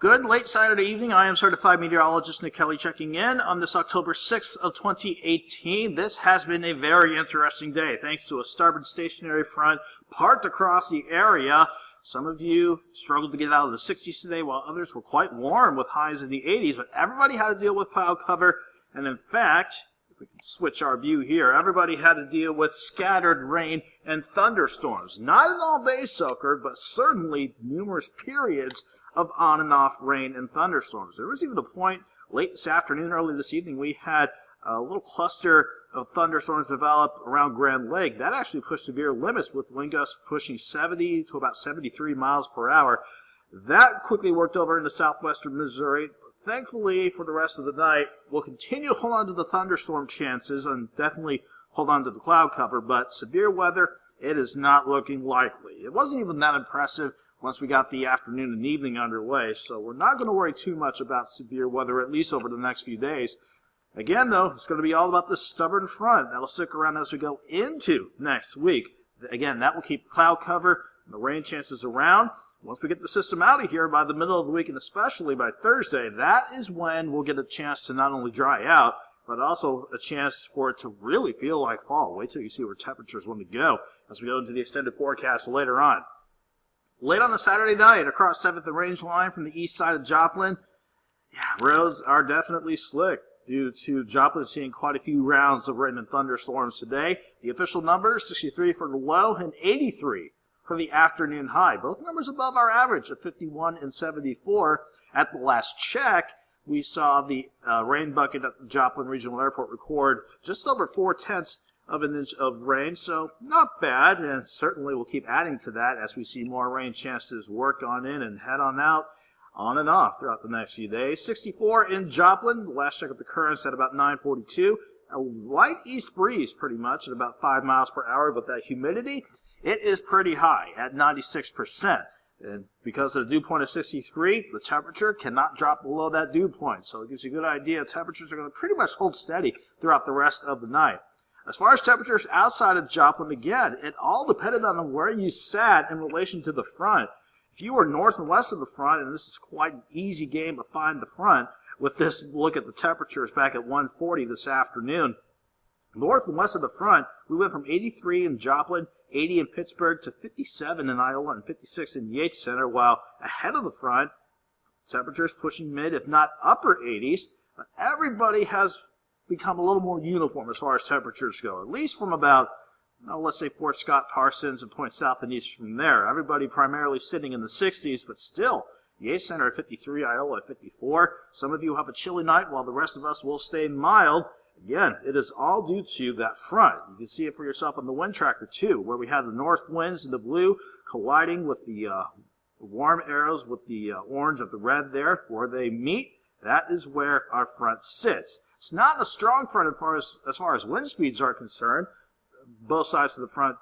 Good late Saturday evening. I am certified meteorologist Nick Kelly checking in on this October 6th of 2018. This has been a very interesting day thanks to a stubborn stationary front parked across the area. Some of you struggled to get out of the 60s today while others were quite warm with highs in the 80s, but everybody had to deal with cloud cover. And in fact, if we can switch our view here, everybody had to deal with scattered rain and thunderstorms. Not an all-day soaker, but certainly numerous periods of on and off rain and thunderstorms. There was even a point late this afternoon, early this evening, we had a little cluster of thunderstorms develop around Grand Lake. That actually pushed severe limits with wind gusts pushing 70 to about 73 miles per hour. That quickly worked over into southwestern Missouri. Thankfully, for the rest of the night, we'll continue to hold on to the thunderstorm chances and definitely hold on to the cloud cover, but severe weather, it is not looking likely. It wasn't even that impressive once we got the afternoon and evening underway, so we're not going to worry too much about severe weather, at least over the next few days. Again, though, it's going to be all about this stubborn front. That'll stick around as we go into next week. Again, that will keep cloud cover and the rain chances around. Once we get the system out of here by the middle of the week, and especially by Thursday, that is when we'll get a chance to not only dry out, but also a chance for it to really feel like fall. Wait till you see where temperatures want to go as we go into the extended forecast later on. Late on a Saturday night, across 7th and Range Line from the east side of Joplin, roads are definitely slick due to Joplin seeing quite a few rounds of rain and thunderstorms today. The official numbers, 63 for the low and 83 for the afternoon high. Both numbers above our average of 51 and 74. At the last check, we saw the rain bucket at the Joplin Regional Airport record just over 0.4 of an inch of rain, so not bad, and certainly we'll keep adding to that as we see more rain chances work on in and head on out, on and off throughout the next few days. 64 in Joplin, the last check of the currents at about 9:42. A light east breeze pretty much at about 5 miles per hour, but that humidity, it is pretty high at 96%. And because of the dew point of 63, the temperature cannot drop below that dew point, so it gives you a good idea. Temperatures are going to pretty much hold steady throughout the rest of the night. As far as temperatures outside of Joplin, again, it all depended on where you sat in relation to the front. If you were north and west of the front, and this is quite an easy game to find the front, with this look at the temperatures back at 1:40 this afternoon. North and west of the front, we went from 83 in Joplin, 80 in Pittsburgh, to 57 in Iola and 56 in Yates Center, while ahead of the front, temperatures pushing mid, if not upper 80s. But everybody has become a little more uniform as far as temperatures go, at least from about, let's say, Fort Scott, Parsons, and point south and east from there. Everybody primarily sitting in the 60s, but still, Yates Center at 53, Iola at 54. Some of you have a chilly night, while the rest of us will stay mild. Again, it is all due to that front. You can see it for yourself on the wind tracker, too, where we have the north winds in the blue colliding with the warm arrows with the orange of the red there. Where they meet, that is where our front sits. It's not a strong front as far as wind speeds are concerned. Both sides of the front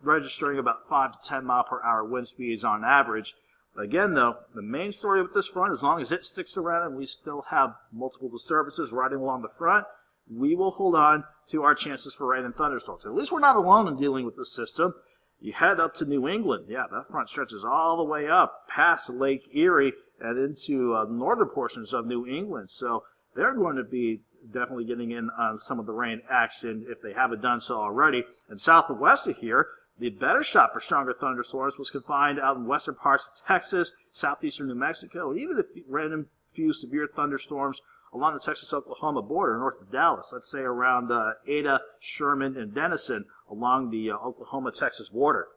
registering about 5 to 10 mile per hour wind speeds on average. Again, though, the main story with this front, as long as it sticks around and we still have multiple disturbances riding along the front, we will hold on to our chances for rain and thunderstorms. At least we're not alone in dealing with this system. You head up to New England. That front stretches all the way up past Lake Erie and into the northern portions of New England. So they're going to be definitely getting in on some of the rain action if they haven't done so already. And south and west of here, the better shot for stronger thunderstorms was confined out in western parts of Texas, southeastern New Mexico, and even a random few severe thunderstorms along the Texas-Oklahoma border north of Dallas, let's say around Ada, Sherman, and Denison along the Oklahoma-Texas border.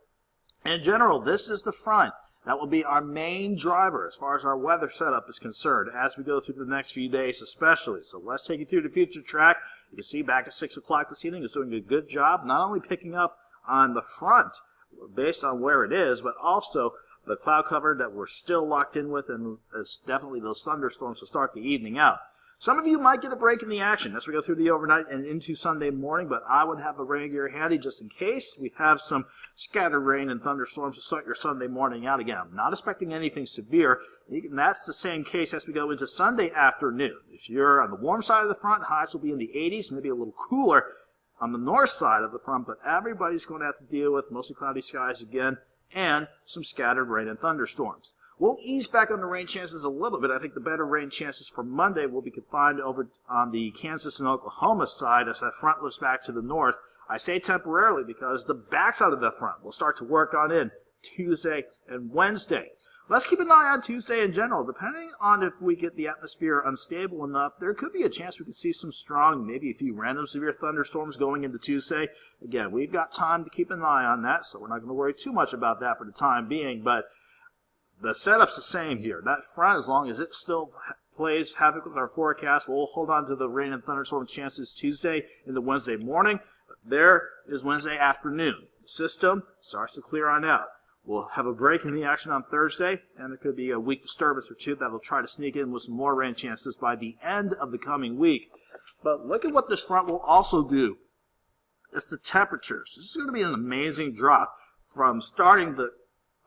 In general, this is the front. That will be our main driver as far as our weather setup is concerned as we go through the next few days especially. So let's take you through the future track. You can see back at 6 o'clock this evening is doing a good job, not only picking up on the front based on where it is, but also the cloud cover that we're still locked in with, and it's definitely those thunderstorms to start the evening out. Some of you might get a break in the action as we go through the overnight and into Sunday morning, but I would have the rain gear handy just in case we have some scattered rain and thunderstorms to start your Sunday morning out. Again, I'm not expecting anything severe, and that's the same case as we go into Sunday afternoon. If you're on the warm side of the front, highs will be in the 80s, maybe a little cooler on the north side of the front, but everybody's going to have to deal with mostly cloudy skies again and some scattered rain and thunderstorms. We'll ease back on the rain chances a little bit. I think the better rain chances for Monday will be confined over on the Kansas and Oklahoma side as that front lifts back to the north. I say temporarily because the backside of the front will start to work on in Tuesday and Wednesday. Let's keep an eye on Tuesday in general. Depending on if we get the atmosphere unstable enough, there could be a chance we could see some strong, maybe a few random severe thunderstorms going into Tuesday. Again, we've got time to keep an eye on that, so we're not going to worry too much about that for the time being. But the setup's the same here. That front, as long as it still plays havoc with our forecast, we'll hold on to the rain and thunderstorm chances Tuesday into Wednesday morning. But there is Wednesday afternoon. The system starts to clear on out. We'll have a break in the action on Thursday, and there could be a weak disturbance or two that will try to sneak in with some more rain chances by the end of the coming week. But look at what this front will also do. It's the temperatures. This is going to be an amazing drop from starting the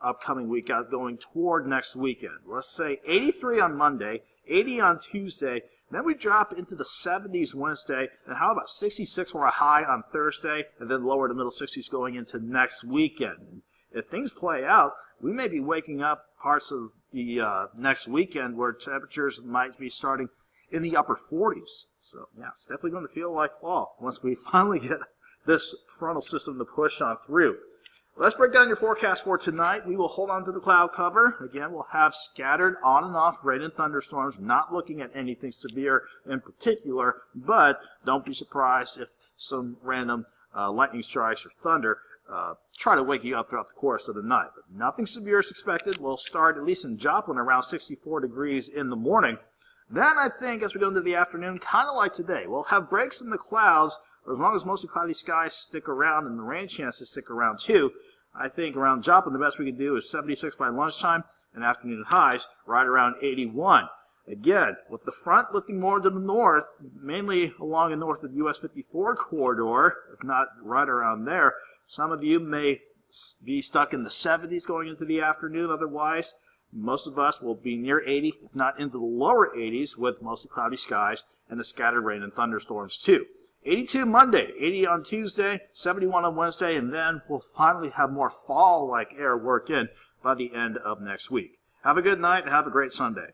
upcoming week out going toward next weekend. Let's say 83 on Monday, 80 on Tuesday, then we drop into the 70s Wednesday, and how about 66 for a high on Thursday, and then lower to middle 60s going into next weekend. If things play out, we may be waking up parts of the next weekend where temperatures might be starting in the upper 40s. So, yeah, it's definitely going to feel like fall once we finally get this frontal system to push on through. Let's break down your forecast for tonight. We will hold on to the cloud cover. Again, we'll have scattered on and off rain and thunderstorms, not looking at anything severe in particular, but don't be surprised if some random lightning strikes or thunder try to wake you up throughout the course of the night. But nothing severe is expected. We'll start, at least in Joplin, around 64 degrees in the morning. Then I think as we go into the afternoon, kind of like today, we'll have breaks in the clouds, but as long as mostly cloudy skies stick around and the rain chances stick around too, I think around Joplin the best we can do is 76 by lunchtime and afternoon highs right around 81. Again, with the front looking more to the north, mainly along the north of US 54 corridor, if not right around there, some of you may be stuck in the 70s going into the afternoon. Otherwise, most of us will be near 80, if not into the lower 80s, with mostly cloudy skies and the scattered rain and thunderstorms too. 82 Monday, 80 on Tuesday, 71 on Wednesday, and then we'll finally have more fall-like air work in by the end of next week. Have a good night and have a great Sunday.